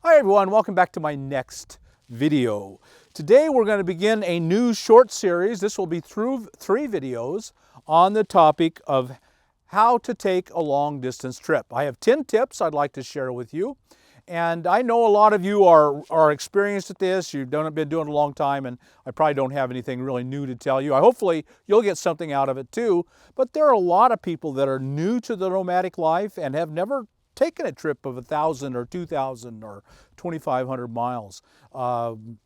Hi everyone, welcome back to my next video. Today we're going to begin a new short series. This will be through 3 videos on the topic of how to take a long distance trip. I have 10 tips I'd like to share with you. And I know a lot of you are experienced at this. You've been doing it a long time, and I probably don't have anything really new to tell you. Hopefully you'll get something out of it too. But there are a lot of people that are new to the nomadic life and have never taken a trip of 1,000 or 2,000 or 2,500 miles.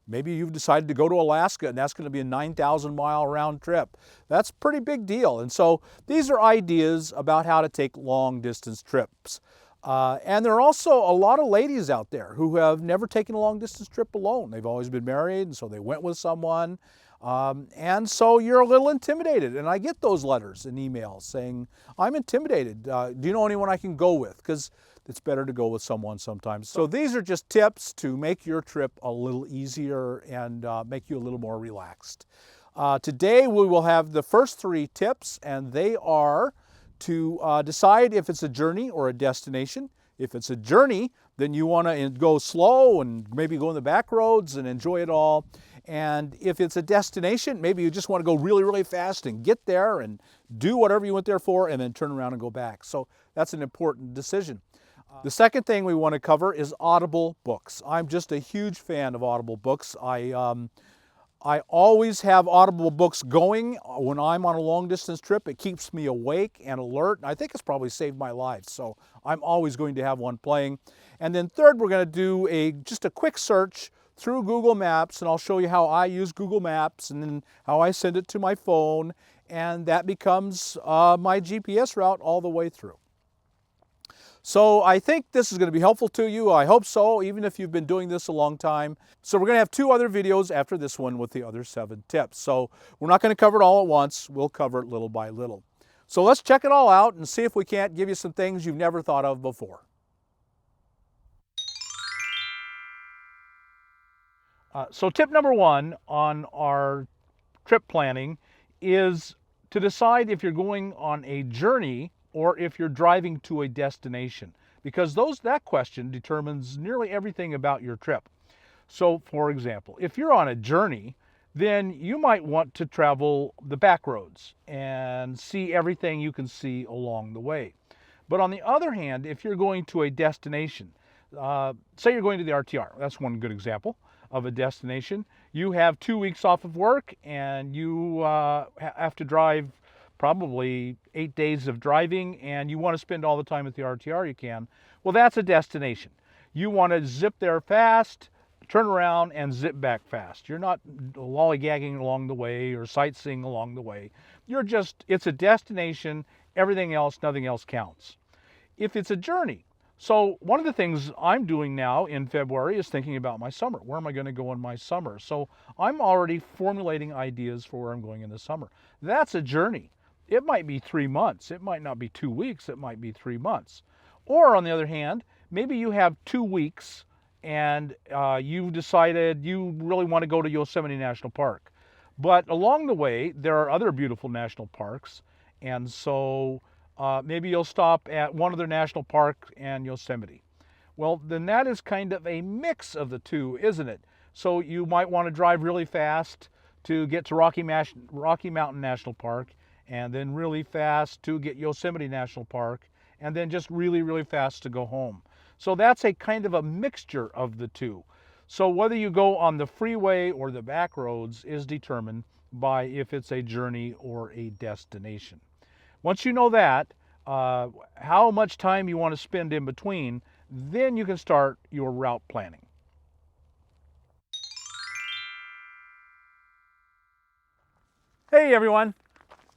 Maybe you've decided to go to Alaska and that's going to be a 9,000 mile round trip. That's a pretty big deal. And so these are ideas about how to take long distance trips. And there are also a lot of ladies out there who have never taken a long distance trip alone. They've always been married, and so they went with someone. And so you're a little intimidated. And I get those letters and emails saying, I'm intimidated. Do you know anyone I can go with? Because it's better to go with someone sometimes. So these are just tips to make your trip a little easier and make you a little more relaxed. Today we will have the first 3 tips, and they are to decide if it's a journey or a destination. If it's a journey, then you want to go slow and maybe go in the back roads and enjoy it all. And if it's a destination, maybe you just want to go really, really fast and get there and do whatever you went there for and then turn around and go back. So that's an important decision. The second thing we want to cover is Audible books. I'm just a huge fan of Audible books. I always have Audible books going when I'm on a long distance trip. It keeps me awake and alert. I think it's probably saved my life, so I'm always going to have one playing. And then third, we're going to do just a quick search through Google Maps, and I'll show you how I use Google Maps and then how I send it to my phone, and that becomes my GPS route all the way through. So I think this is going to be helpful to you. I hope so, even if you've been doing this a long time. So we're going to have 2 other videos after this one with the other 7 tips. So we're not going to cover it all at once. We'll cover it little by little. So let's check it all out and see if we can't give you some things you've never thought of before. So tip number 1 on our trip planning is to decide if you're going on a journey or if you're driving to a destination, because that question determines nearly everything about your trip. So for example, if you're on a journey, then you might want to travel the back roads and see everything you can see along the way. But on the other hand, if you're going to a destination, say you're going to the RTR, that's one good example of a destination. You have 2 weeks off of work and you have to drive probably 8 days of driving, and you want to spend all the time at the RTR you can. Well, that's a destination. You want to zip there fast, turn around, and zip back fast. You're not lollygagging along the way or sightseeing along the way. It's a destination. Everything else, nothing else counts. If it's a journey, so one of the things I'm doing now in February is thinking about my summer. Where am I going to go in my summer? So I'm already formulating ideas for where I'm going in the summer. That's a journey. It might be 3 months. It might not be 2 weeks. It might be 3 months. Or on the other hand, maybe you have 2 weeks and you've decided you really want to go to Yosemite National Park. But along the way, there are other beautiful national parks. And so maybe you'll stop at one of their national parks and Yosemite. Well, then that is kind of a mix of the two, isn't it? So you might want to drive really fast to get to Rocky Mountain National Park, and then really fast to get Yosemite National Park, and then just really, really fast to go home. So that's a kind of a mixture of the two. So whether you go on the freeway or the back roads is determined by if it's a journey or a destination. Once you know that, how much time you want to spend in between, then you can start your route planning. Hey everyone.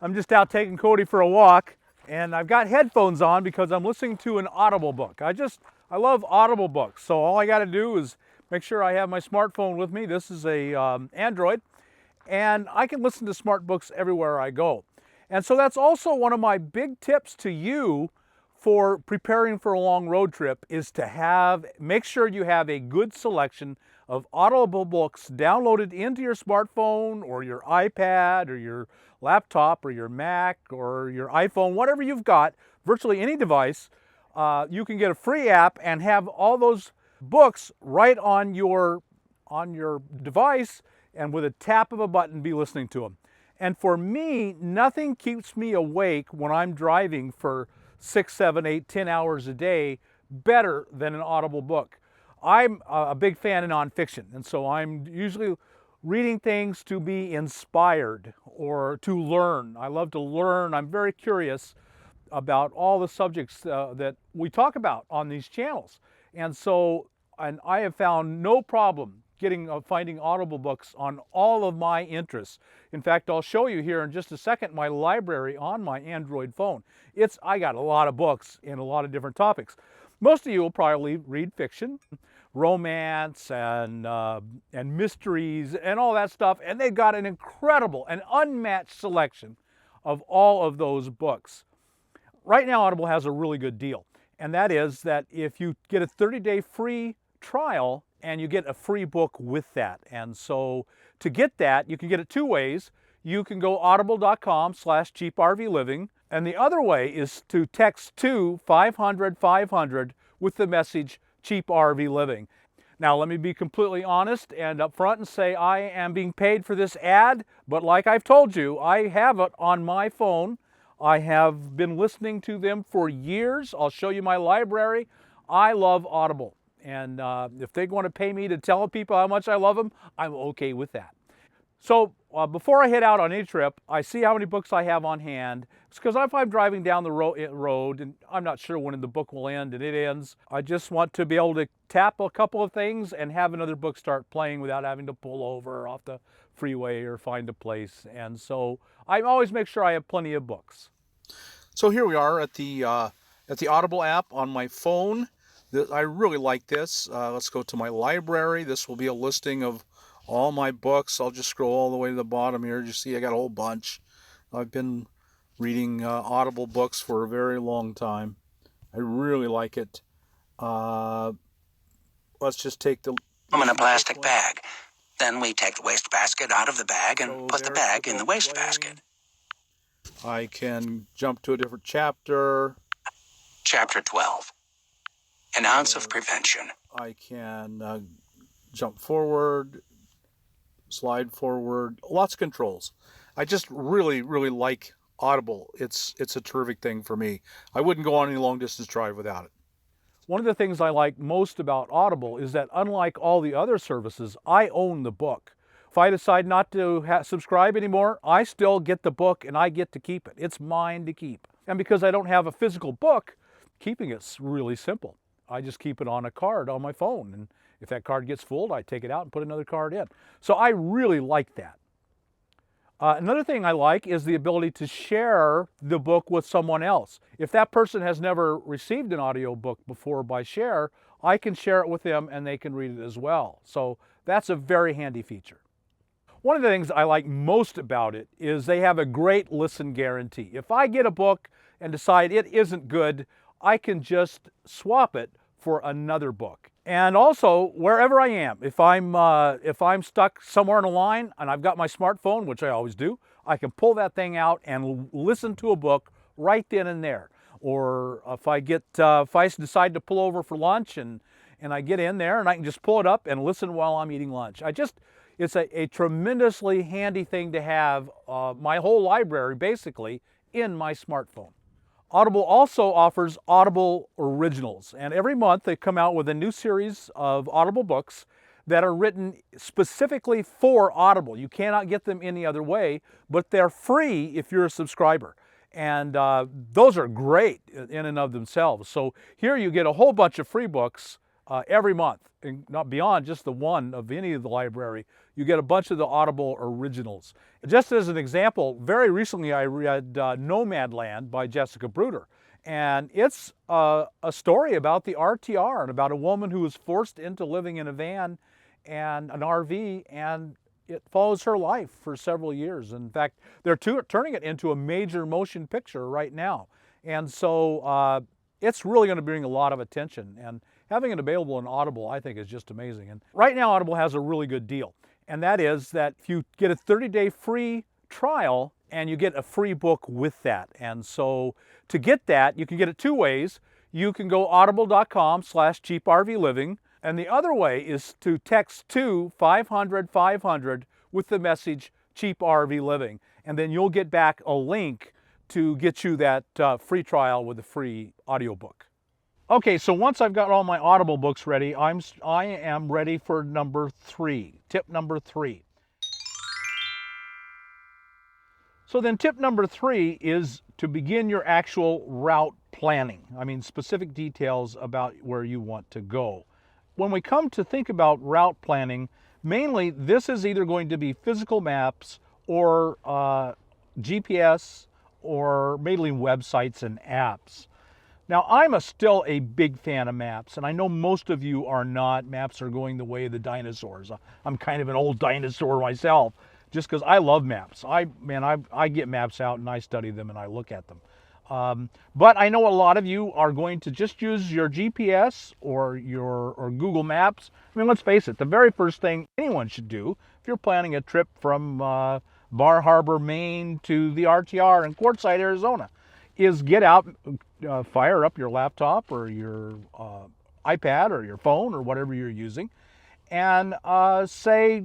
I'm just out taking Cody for a walk, and I've got headphones on because I'm listening to an Audible book. I love Audible books, so all I got to do is make sure I have my smartphone with me. This is a Android, and I can listen to smart books everywhere I go. And so that's also one of my big tips to you for preparing for a long road trip, is to make sure you have a good selection of Audible books downloaded into your smartphone or your iPad or your laptop or your Mac or your iPhone, whatever you've got, virtually any device. You can get a free app and have all those books right on your device and with a tap of a button be listening to them. And for me, nothing keeps me awake when I'm driving for 6, 7, 8, 10 hours a day better than an Audible book. I'm a big fan of nonfiction, and so I'm usually reading things to be inspired or to learn. I love to learn. I'm very curious about all the subjects that we talk about on these channels. And so, and I have found no problem finding Audible books on all of my interests. In fact, I'll show you here in just a second my library on my Android phone. I got a lot of books in a lot of different topics. Most of you will probably read fiction, romance, and mysteries and all that stuff, and they've got an incredible and unmatched selection of all of those books. Right now, Audible has a really good deal, and that is that if you get a 30-day free trial and you get a free book with that. And so to get that, you can get it two ways. You can go audible.com/cheaprvliving, and the other way is to text to 500-500 with the message Cheap RV Living. Now, let me be completely honest and upfront and say I am being paid for this ad, but like I've told you, I have it on my phone. I have been listening to them for years. I'll show you my library. I love Audible. And if they want to pay me to tell people how much I love them, I'm okay with that. So before I head out on any trip, I see how many books I have on hand. It's because if I'm driving down the road and I'm not sure when the book will end and it ends, I just want to be able to tap a couple of things and have another book start playing without having to pull over off the freeway or find a place. And so I always make sure I have plenty of books. So here we are at the Audible app on my phone. I really like this. Let's go to my library. This will be a listing of all my books. I'll just scroll all the way to the bottom here. You see I got a whole bunch. I've been reading Audible books for a very long time. I really like it. Let's just take the... Them in a plastic bag. Then we take the waste basket out of the bag and put the bag in the waste basket. I can jump to a different chapter. Chapter 12. An ounce of prevention. I can jump forward, slide forward, lots of controls. I just really, really like Audible. It's a terrific thing for me. I wouldn't go on any long distance drive without it. One of the things I like most about Audible is that unlike all the other services, I own the book. If I decide not to subscribe anymore, I still get the book and I get to keep it. It's mine to keep. And because I don't have a physical book, keeping it's really simple. I just keep it on a card on my phone, and if that card gets full, I take it out and put another card in. So I really like that. Another thing I like is the ability to share the book with someone else. If that person has never received an audio book before by share, I can share it with them and they can read it as well. So that's a very handy feature. One of the things I like most about it is they have a great listen guarantee. If I get a book and decide it isn't good, I can just swap it for another book. And also, wherever I am, if I'm stuck somewhere in a line and I've got my smartphone, which I always do, I can pull that thing out and listen to a book right then and there. Or if I decide to pull over for lunch and I get in there and I can just pull it up and listen while I'm eating lunch. It's a tremendously handy thing to have my whole library basically in my smartphone. Audible also offers Audible Originals, and every month they come out with a new series of Audible books that are written specifically for Audible. You cannot get them any other way, but they're free if you're a subscriber. And those are great in and of themselves. So here you get a whole bunch of free books every month, and not beyond just the one of any of the library. You get a bunch of the Audible Originals. Just as an example, very recently I read Nomadland by Jessica Bruder. And it's a story about the RTR and about a woman who was forced into living in a van and an RV, and it follows her life for several years. In fact, they're turning it into a major motion picture right now. And so it's really going to bring a lot of attention. And having it available in Audible, I think, is just amazing. And right now, Audible has a really good deal. And that is that if you get a 30-day free trial and you get a free book with that. And so to get that, you can get it two ways. You can go audible.com/cheaprvliving. And the other way is to text to 500 500 with the message cheap RV living. And then you'll get back a link to get you that free trial with a free audiobook. Okay, so once I've got all my Audible books ready, I am ready for number 3, tip number 3. So then tip number 3 is to begin your actual route planning. I mean, specific details about where you want to go. When we come to think about route planning, mainly this is either going to be physical maps or GPS or mainly websites and apps. Now, I'm still a big fan of maps, and I know most of you are not. Maps are going the way of the dinosaurs. I'm kind of an old dinosaur myself, just because I love maps. I get maps out and I study them and I look at them. But I know a lot of you are going to just use your GPS or Google Maps. I mean, let's face it, the very first thing anyone should do if you're planning a trip from Bar Harbor, Maine to the RTR in Quartzsite, Arizona, is get out, fire up your laptop or your iPad or your phone or whatever you're using, and say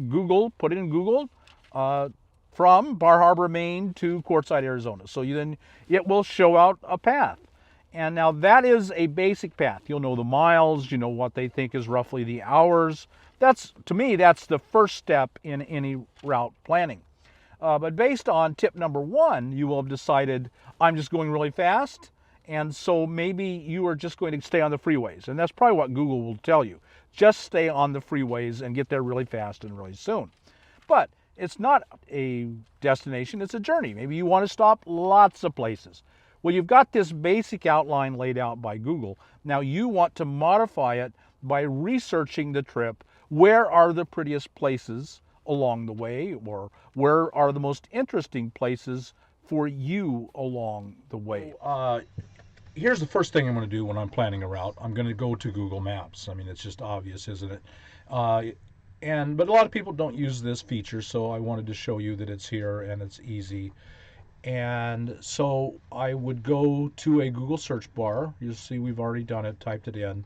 Google, put it in Google, from Bar Harbor, Maine to Quartzsite, Arizona. So then it will show out a path. And now that is a basic path. You'll know the miles, you know what they think is roughly the hours. To me, that's the first step in any route planning. But based on tip number 1, you will have decided, I'm just going really fast, and so maybe you are just going to stay on the freeways. And that's probably what Google will tell you. Just stay on the freeways and get there really fast and really soon. But it's not a destination, it's a journey. Maybe you want to stop lots of places. Well, you've got this basic outline laid out by Google. Now you want to modify it by researching the trip. Where are the prettiest places along the way, or where are the most interesting places for you along the way? Here's the first thing I'm going to do when I'm planning a route. I'm going to go to Google Maps. I mean, it's just obvious, isn't it? But a lot of people don't use this feature, so I wanted to show you that it's here and it's easy. And so I would go to a Google search bar. You'll see we've already done it, typed it in,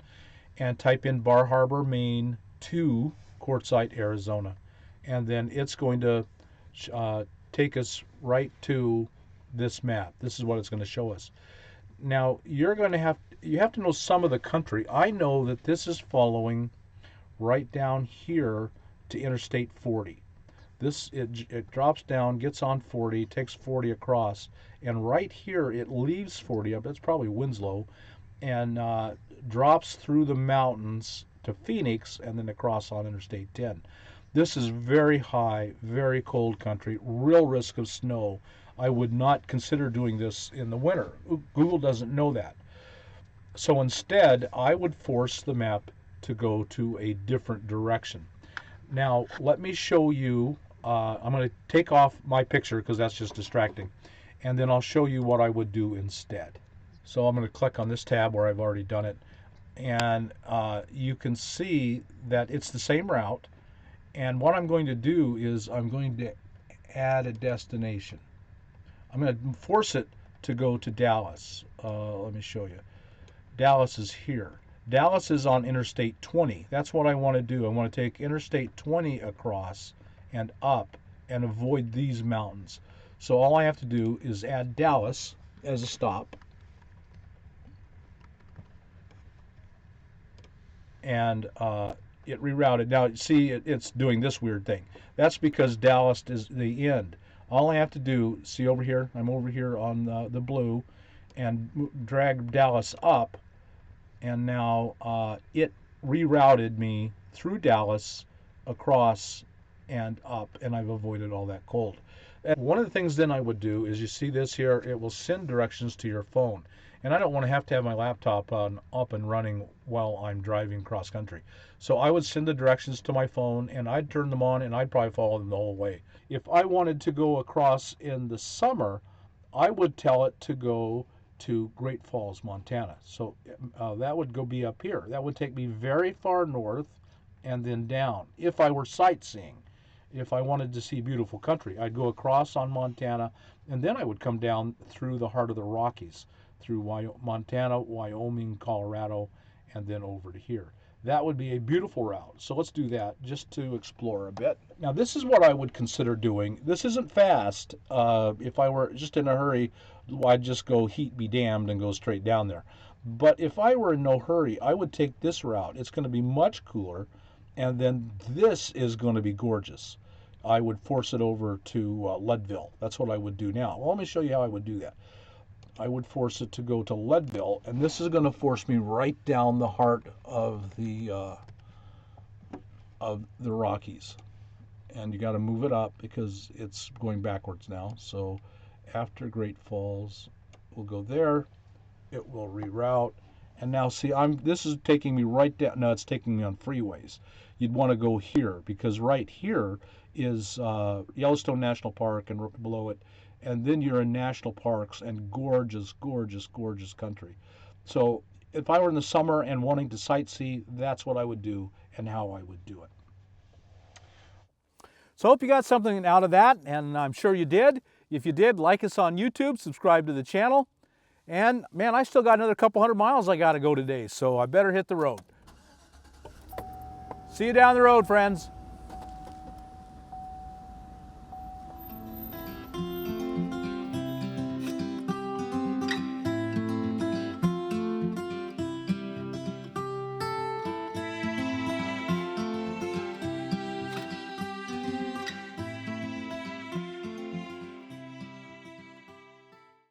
and type in Bar Harbor, Maine to Quartzsite, Arizona. And then it's going to take us right to this map. This is what it's going to show us. Now you have to know some of the country. I know that this is following right down here to Interstate 40. It drops down, gets on 40, takes 40 across, and right here it leaves 40 up. It's probably Winslow, and drops through the mountains to Phoenix and then across on Interstate 10. This is very high, very cold country, real risk of snow. I would not consider doing this in the winter. Google doesn't know that. So instead, I would force the map to go to a different direction. Now, let me show you. I'm going to take off my picture because that's just distracting. And then I'll show you what I would do instead. So I'm going to click on this tab where I've already done it. And you can see that it's the same route. And what I'm going to do is I'm going to add a destination. I'm going to force it to go to Dallas. Let me show you. Dallas is here. Dallas is on Interstate 20. That's what I want to do. I want to take Interstate 20 across and up and avoid these mountains. So all I have to do is add Dallas as a stop. And it rerouted. Now, see, it's doing this weird thing. That's because Dallas is the end. All I have to do, see over here, I'm over here on the blue, and drag Dallas up, and now it rerouted me through Dallas, across, and up, and I've avoided all that cold. And one of the things then I would do is, you see this here, it will send directions to your phone. And I don't want to have my laptop up and running while I'm driving cross country. So I would send the directions to my phone, and I'd turn them on, and I'd probably follow them the whole way. If I wanted to go across in the summer, I would tell it to go to Great Falls, Montana. So that would be up here. That would take me very far north and then down. If I were sightseeing, if I wanted to see beautiful country, I'd go across on Montana, and then I would come down through the heart of the Rockies, through Montana, Wyoming, Colorado, and then over to here. That would be a beautiful route. So let's do that just to explore a bit. Now, this is what I would consider doing. This isn't fast. If I were just in a hurry, I'd just go heat be damned and go straight down there. But if I were in no hurry, I would take this route. It's going to be much cooler, and then this is going to be gorgeous. I would force it over to Leadville. That's what I would do now. Well, let me show you how I would do that. I would force it to go to Leadville, and this is going to force me right down the heart of the Rockies. And you got to move it up because it's going backwards now. So after Great Falls, we'll go there. It will reroute. And now see, this is taking me right down. No, it's taking me on freeways. You'd want to go here because right here is Yellowstone National Park and below it. And then you're in national parks and gorgeous, gorgeous, gorgeous country. So if I were in the summer and wanting to sightsee, that's what I would do and how I would do it. So I hope you got something out of that, and I'm sure you did. If you did, like us on YouTube, subscribe to the channel. And man, I still got another couple 100 miles I got to go today, so I better hit the road. See you down the road, friends.